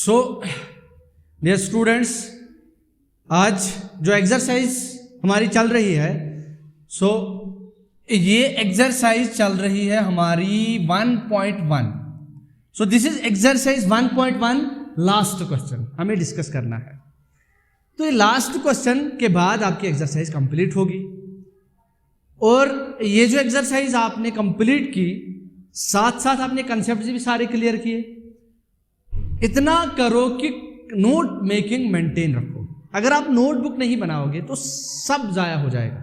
So dear students, आज जो exercise हमारी चल रही है, ये एक्सरसाइज चल रही है हमारी 1.1। सो this is exercise 1.1, last question हमें डिस्कस करना है। तो ये लास्ट क्वेश्चन के बाद आपकी एक्सरसाइज कंप्लीट होगी, और ये जो एक्सरसाइज आपने कंप्लीट की, साथ साथ आपने कंसेप्ट भी सारे क्लियर किए। इतना करो कि नोट मेकिंग मेंटेन रखो। अगर आप नोटबुक नहीं बनाओगे तो सब जाया हो जाएगा।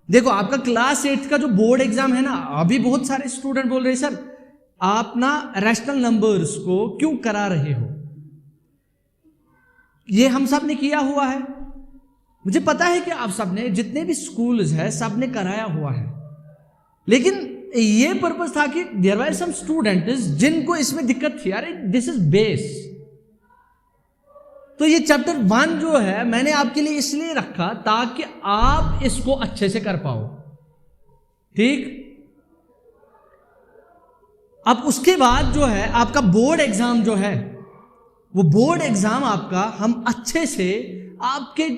देखो, आपका क्लास 8 का जो बोर्ड एग्जाम है ना, अभी बहुत सारे स्टूडेंट बोल रहे हैं सर आप ना रैशनल नंबर्स को क्यों करा रहे हो। ये हम सब ने किया हुआ है, मुझे पता है कि आप सब ने, जितने भी स्कूल्स है सब ने कराया हुआ है, लेकिन ये पर्पस था कि देयर वर सम स्टूडेंट्स जिनको इसमें दिक्कत थी। अरे दिस इज बेस। तो ये चैप्टर 1 जो है मैंने आपके लिए इसलिए रखा ताकि आप इसको अच्छे से कर पाओ, ठीक। अब उसके बाद जो है आपका बोर्ड एग्जाम जो है, वो बोर्ड एग्जाम आपका हम अच्छे से आपके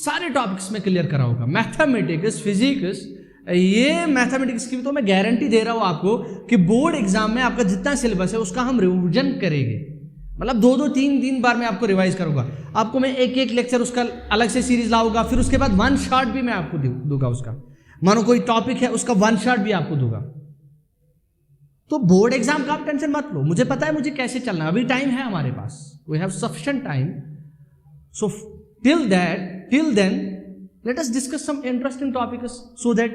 सारे टॉपिक्स में क्लियर कराऊंगा। मैथमेटिक्स, फिजिक्स, ये मैथमेटिक्स की तो मैं गारंटी दे रहा हूं आपको कि बोर्ड एग्जाम में आपका जितना सिलेबस है उसका हम रिवीजन करेंगे। मतलब 2-2, 3-3 बार मैं आपको रिवाइज करूंगा। आपको मैं एक लेक्चर उसका अलग से सीरीज लाऊंगा, फिर उसके बाद 1 शॉट भी मैं आपको दूंगा उसका। मानो कोई टॉपिक है उसका 1 शॉट भी आपको दूंगा। तो बोर्ड एग्जाम का आप टेंशन मत लो, मुझे पता है मुझे कैसे चलना है। अभी टाइम है हमारे पास, we have sufficient time. So till then let us discuss some interesting topics so that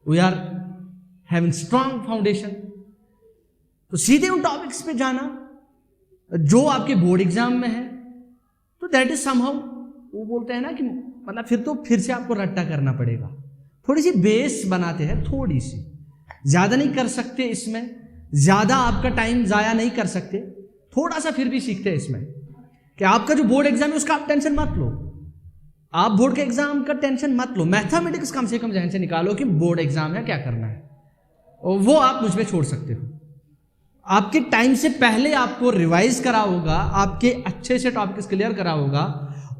we are having strong foundation। तो सीधे उन टॉपिक्स पे जाना जो आपके बोर्ड एग्जाम में है, तो दैट इज समहाउ, वो बोलते हैं ना कि मतलब फिर से आपको रट्टा करना पड़ेगा। थोड़ी सी बेस बनाते हैं, थोड़ी सी, ज्यादा नहीं कर सकते इसमें, ज्यादा आपका टाइम जाया नहीं कर सकते, थोड़ा सा फिर भी सीखते हैं इसमें कि आपका जो बोर्ड एग्जाम है उसका आप टेंशन मत लो। आप बोर्ड के एग्जाम का टेंशन मत लो, मैथमेटिक्स कम से कम जहन से निकालो कि बोर्ड एग्जाम है क्या करना है, और वो आप मुझ पे छोड़ सकते हो। आपके टाइम से पहले आपको रिवाइज करा होगा, आपके अच्छे से टॉपिक्स क्लियर करा होगा,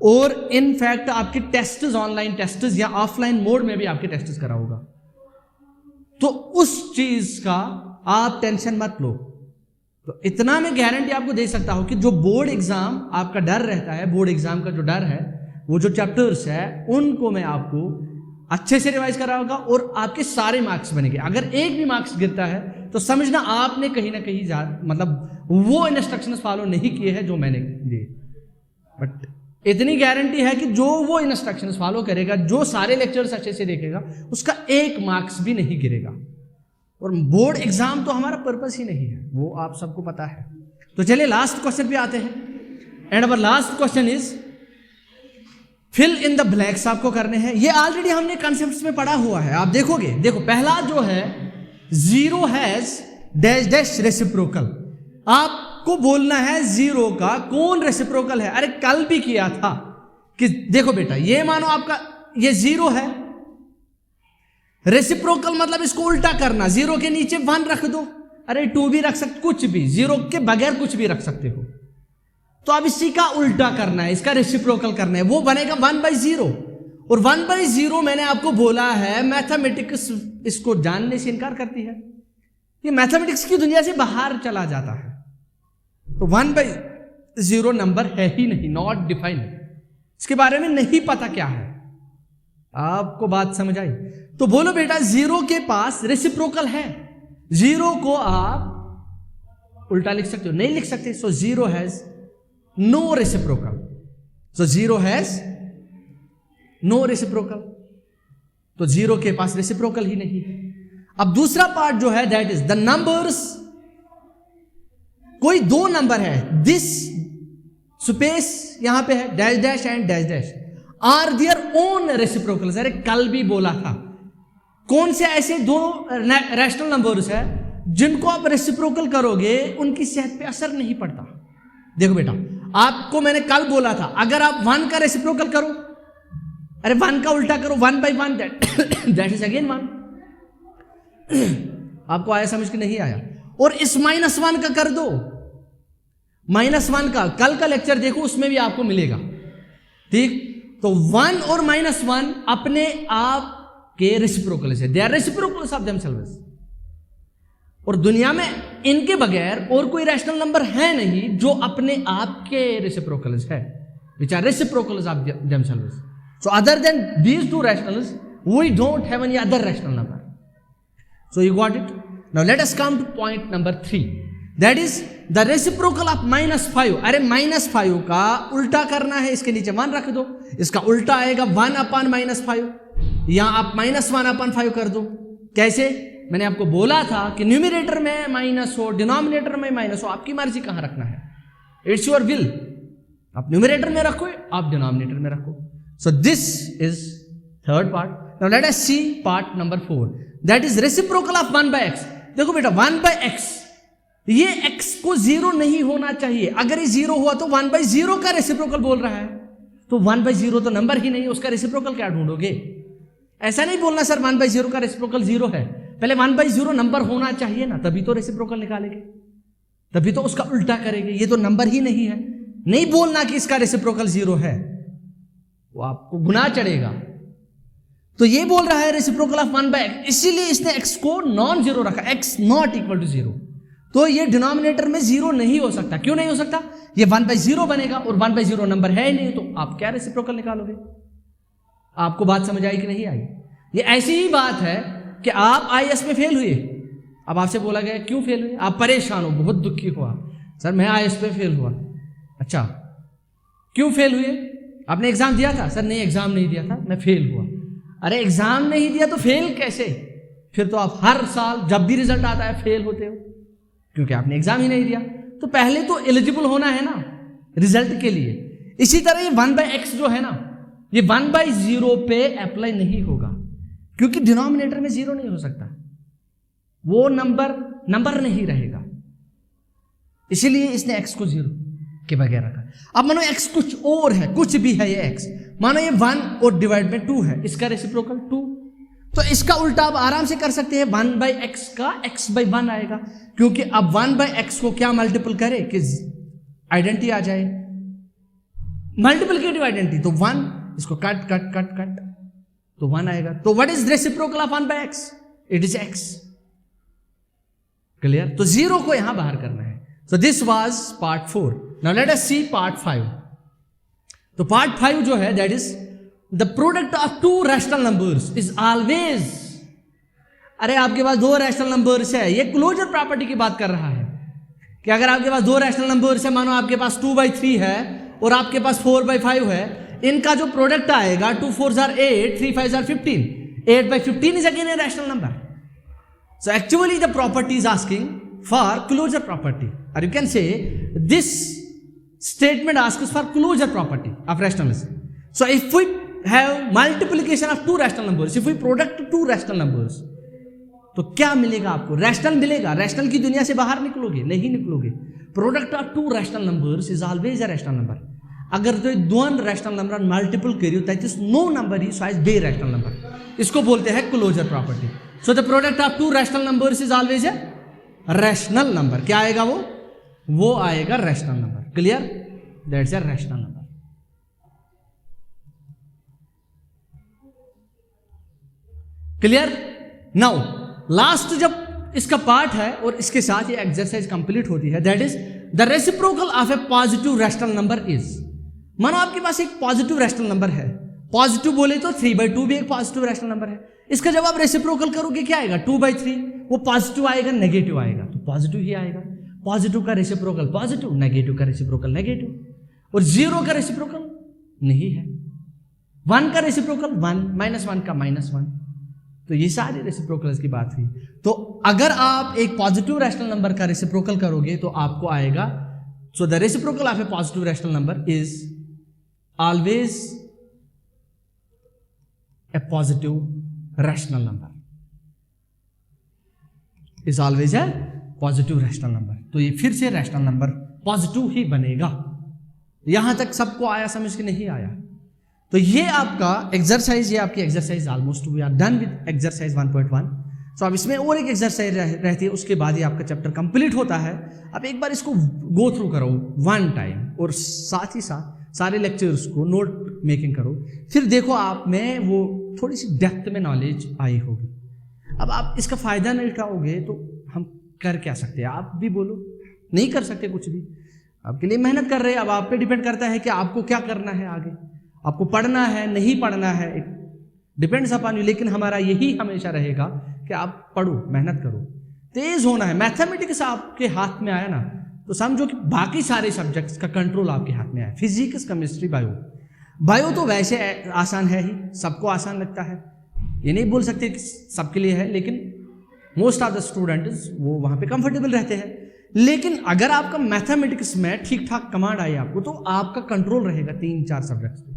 और इनफैक्ट आपके टेस्ट्स, ऑनलाइन टेस्ट्स या ऑफलाइन मोड में भी आपके टेस्ट्स करा होगा। तो उस चीज का आप टेंशन मत लो। तो इतना मैं गारंटी आपको दे सकता हूं कि जो बोर्ड एग्जाम आपका डर रहता है, बोर्ड एग्जाम का जो डर है, वो जो चैप्टर्स है उनको मैं आपको अच्छे से रिवाइज कराऊंगा और आपके सारे मार्क्स बनेंगे। अगर एक भी मार्क्स गिरता है तो समझना आपने कहीं ना कहीं मतलब वो इंस्ट्रक्शंस फॉलो नहीं किए हैं जो मैंने दिए। बट इतनी गारंटी है कि जो वो इंस्ट्रक्शंस फॉलो करेगा, जो सारे लेक्चर्स अच्छे से देखेगा, उसका एक मार्क्स भी नहीं गिरेगा। और बोर्ड एग्जाम तो हमारा पर्पस ही नहीं है, वो आप सबको पता है। तो चलिए लास्ट क्वेश्चन पे आते हैं, and our last question is fill in the blanks आपको करने हैं। ये ऑलरेडी हमने कॉन्सेप्ट्स में पढ़ा हुआ है, आप देखोगे। देखो, पहला जो है zero has dash dash reciprocal. आपको बोलना है जीरो का कौन रेसिप्रोकल है। अरे कल भी किया था कि देखो बेटा, ये मानो आपका ये जीरो है, रेसिप्रोकल मतलब इसको उल्टा करना, जीरो के नीचे 1 रख दो, अरे 2 भी रख सकते, कुछ भी, जीरो के बगैर कुछ भी रख सकते हो। तो अब इसी का उल्टा करना है, इसका रेसिप्रोकल करना है, वो बनेगा 1/0। और 1/0 मैंने आपको बोला है, मैथमेटिक्स इसको जानने से इनकार करती है, ये मैथमेटिक्स की दुनिया से बाहर चला जाता है। तो 1/0 नंबर है ही नहीं, नॉट डिफाइंड, इसके बारे में नहीं पता क्या है। आपको बात समझ आई? तो बोलो बेटा, जीरो के पास रेसिप्रोकल है, जीरो को आप उल्टा लिख सकते हो? नहीं लिख सकते। So zero has no reciprocal, so zero has no reciprocal, तो जीरो के पास रेसिप्रोकल ही नहीं है। अब दूसरा पार्ट जो है, दैट इज द नंबर्स, कोई 2 नंबर है, दिस स्पेस यहां पे है, dash dash and dash dash, are their own reciprocals. अरे कल भी बोला था, कौन से ऐसे 2 रैशनल नंबर्स है जिनको आप रेसिप्रोकल करोगे उनकी सेहत पे असर नहीं पड़ता। देखो बेटा, आपको मैंने कल बोला था, अगर आप 1 का रेसिप्रोकल करो, अरे 1 का उल्टा करो, 1/1, दैट इज अगेन 1। आपको आया समझ के? नहीं आया? और इस -1 का कर दो, -1 का कल का लेक्चर देखो, उसमें भी आपको मिलेगा। ठीक, तो 1 और -1 अपने आप के रेसिप्रोकल है, they are reciprocals of themselves. और दुनिया में इनके बगैर और कोई रैशनल नंबर है नहीं जो अपने आप के रेसिप्रोकल्स है, which are reciprocals of themselves. So other than these two rationals, we don't have any other rational number. So you got it? Now let us come to point number 3. That is the reciprocal of -5. अरे -5 का उल्टा करना है, इसके नीचे 1 रख दो, इसका उल्टा आएगा 1/-5। यहां आप -1/5 कर दो। कैसे? मैंने आपको बोला था कि न्यूमरेटर में माइनस हो, डिनोमिनेटर में माइनस हो, आपकी मर्जी कहां रखना है, इट्स योर विल। आप न्यूमरेटर में रखो, आप डिनोमिनेटर में रखो। So this is third part. Now let us see part number 4, that is reciprocal of 1/x। देखो बेटा 1/x, ये x को 0 नहीं होना चाहिए। अगर ये 0 हुआ तो 1/0 का रेसिप्रोकल बोल रहा है, तो 1/0 तो नंबर ही नहीं है, उसका रेसिप्रोकल क्या ढूंढोगे? ऐसा नहीं बोलना सर 1/0 का रेसिप्रोकल 0 है, पहले 1/0 नंबर होना चाहिए ना, तभी तो रेसिप्रोकल निकालेंगे, तभी तो उसका उल्टा करेंगे। ये तो नंबर ही नहीं है, नहीं बोलना कि इसका रेसिप्रोकल 0 है, वो आपको गुनाह चढ़ेगा। तो ये बोल रहा है रेसिप्रोकल ऑफ 1/x, इसीलिए इसने x को नॉन जीरो रखा, x नॉट इक्वल टू 0। तो ये डिनोमिनेटर में 0 नहीं हो सकता। क्यों नहीं हो सकता? ये 1/0 बनेगा और 1/0 नंबर है ही नहीं, तो आप क्या रेसिप्रोकल निकालोगे? आपको बात समझ आई कि नहीं आई? ये ऐसी ही बात है कि आप IAS में फेल हुए, अब आपसे बोला गया क्यों फेल हुए, आप परेशान हो, बहुत दुखी हो आप, सर मैं IAS में फेल हुआ। अच्छा, क्यों फेल हुए? आपने एग्जाम दिया था? सर नहीं, एग्जाम नहीं दिया था, मैं फेल हुआ। अरे एग्जाम नहीं दिया तो फेल कैसे? फिर तो आप हर साल जब भी रिजल्ट आता है फेल होते हो, क्योंकि आपने एग्जाम ही नहीं दिया। तो पहले तो एलिजिबल होना है ना रिजल्ट के लिए। इसी तरह ये 1/x जो है ना, ये 1/0 पे अप्लाई नहीं होगा, क्योंकि डिनोमिनेटर में 0 नहीं हो सकता, वो नंबर नहीं रहेगा, इसीलिए इसने x को 0 के बगैर रखा। अब मानो x कुछ और है, कुछ भी है ये x, मानो ये 1 और डिवाइड में 2 है, इसका रेसिप्रोकल 2, तो इसका उल्टा आप आराम से कर सकते हैं, 1/x का x/1 आएगा, क्योंकि अब 1/x को क्या मल्टीपल करे कि आइडेंटिटी आ जाए, मल्टीप्लिकेटिव आइडेंटिटी, तो 1, इसको कट कट कट कट तो 1 आएगा। तो what is reciprocal of 1/x? It is x। Clear? तो 0 को यहां बाहर करना है। So this was part 4. Now let us see part 5. तो part 5 जो है, that is the product of two rational numbers is always, अरे आपके पास 2 रैशनल नंबर्स है, ये क्लोजर प्रॉपर्टी की बात कर रहा है कि अगर आपके पास 2 रैशनल नंबर्स है, मानो आपके पास 2/3 है और आपके पास 4/5 है, इनका जो प्रोडक्ट आएगा 2 4s are 8, 3 5s are 15, 8/15 is again a rational number. So actually the property is asking for closure property, or you can say this statement asks for closure property of rationalness. So if we have multiplication of 2 rational numbers, if we product 2 rational numbers, तो क्या मिलेगा आपको? Rational मिलेगा। Rational की दुनिया से बाहर निकलोगे? नहीं निकलोगे। Product of 2 rational numbers is always a rational number. अगर तो 2 रैशनल नंबर मल्टीपल करियो that is no number is size be rational number, इसको बोलते हैं closure property. So the product of 2 rational numbers is always a rational number. क्या आएगा? वो आएगा rational number. Clear? That's a rational number. Clear? Now last जब इसका part है और इसके साथ ये एक्सरसाइज कंप्लीट होती है, that is the reciprocal of A positive rational number is. मानो आपके पास एक पॉजिटिव रैशनल नंबर है, पॉजिटिव बोले तो 3/2 भी एक पॉजिटिव रैशनल नंबर है। इसका जब आप रेसिप्रोकल करोगे क्या आएगा? 2/3। वो पॉजिटिव आएगा, नेगेटिव आएगा, तो पॉजिटिव ही आएगा। पॉजिटिव का रेसिप्रोकल पॉजिटिव, नेगेटिव का रेसिप्रोकल नेगेटिव, और 0 का रेसिप्रोकल नहीं है। 1 का रेसिप्रोकल 1, -1 का -1। तो ये सारी रेसिप्रोकल्स की बात हुई। तो अगर आप एक पॉजिटिव रैशनल नंबर का रेसिप्रोकल करोगे तो आपको आएगा, so the reciprocal of A positive rational number is always a positive rational number, is always a positive rational number. तो ये फिर से रैशनल नंबर पॉजिटिव ही बनेगा। यहां तक सबको आया समझ के? नहीं आया? तो ये आपका एक्सरसाइज, ये आपकी exercise almost we are done with exercise 1.1। So अब इसमें और एक एक्सरसाइज रहती है, उसके बाद ही आपका चैप्टर कंप्लीट होता है। अब एक बार इसको गो थ्रू करो वन टाइम, और साथ ही साथ सारे लेक्चर्स को नोट मेकिंग करो, फिर देखो आप में वो थोड़ी सी डेप्थ में नॉलेज आई होगी। अब आप इसका फ़ायदा नहीं उठाओगे तो हम कर क्या सकते हैं? आप भी बोलो, नहीं कर सकते कुछ भी। आपके लिए मेहनत कर रहे हैं, अब आप पे डिपेंड करता है कि आपको क्या करना है आगे, आपको पढ़ना है नहीं पढ़ना है, डिपेंड्स अपॉन यू। लेकिन हमारा यही हमेशा रहेगा कि आप पढ़ो, मेहनत करो, तेज होना है। मैथमेटिक्स आपके हाथ में आया ना तो समझो कि बाकी सारे सब्जेक्ट्स का कंट्रोल आपके हाथ में आया। फिजिक्स, केमिस्ट्री, बायो तो वैसे आसान है ही, सबको आसान लगता है, ये नहीं बोल सकते कि सबके लिए है, लेकिन मोस्ट ऑफ द स्टूडेंट्स वो वहाँ पे कंफर्टेबल रहते हैं। लेकिन अगर आपका मैथमेटिक्स में ठीक ठाक कमांड आई आपको, तो आपका कंट्रोल रहेगा 3-4 सब्जेक्ट्स पे,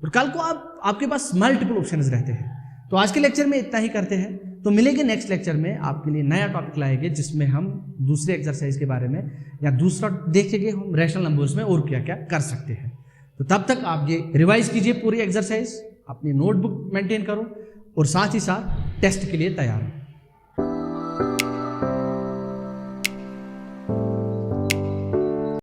और कल को आपके पास मल्टीपल ऑप्शंस रहते हैं। तो आज के लेक्चर में इतना ही करते हैं, तो मिलेंगे नेक्स्ट लेक्चर में, आपके लिए नया टॉपिक लाएंगे जिसमें हम दूसरे एक्सरसाइज के बारे में या दूसरा देखेंगे हम रैशनल नंबर्स में और क्या क्या कर सकते हैं। तो तब तक आप ये रिवाइज कीजिए पूरी एक्सरसाइज, अपनी नोटबुक मेंटेन करो और साथ ही साथ टेस्ट के लिए तैयार हो।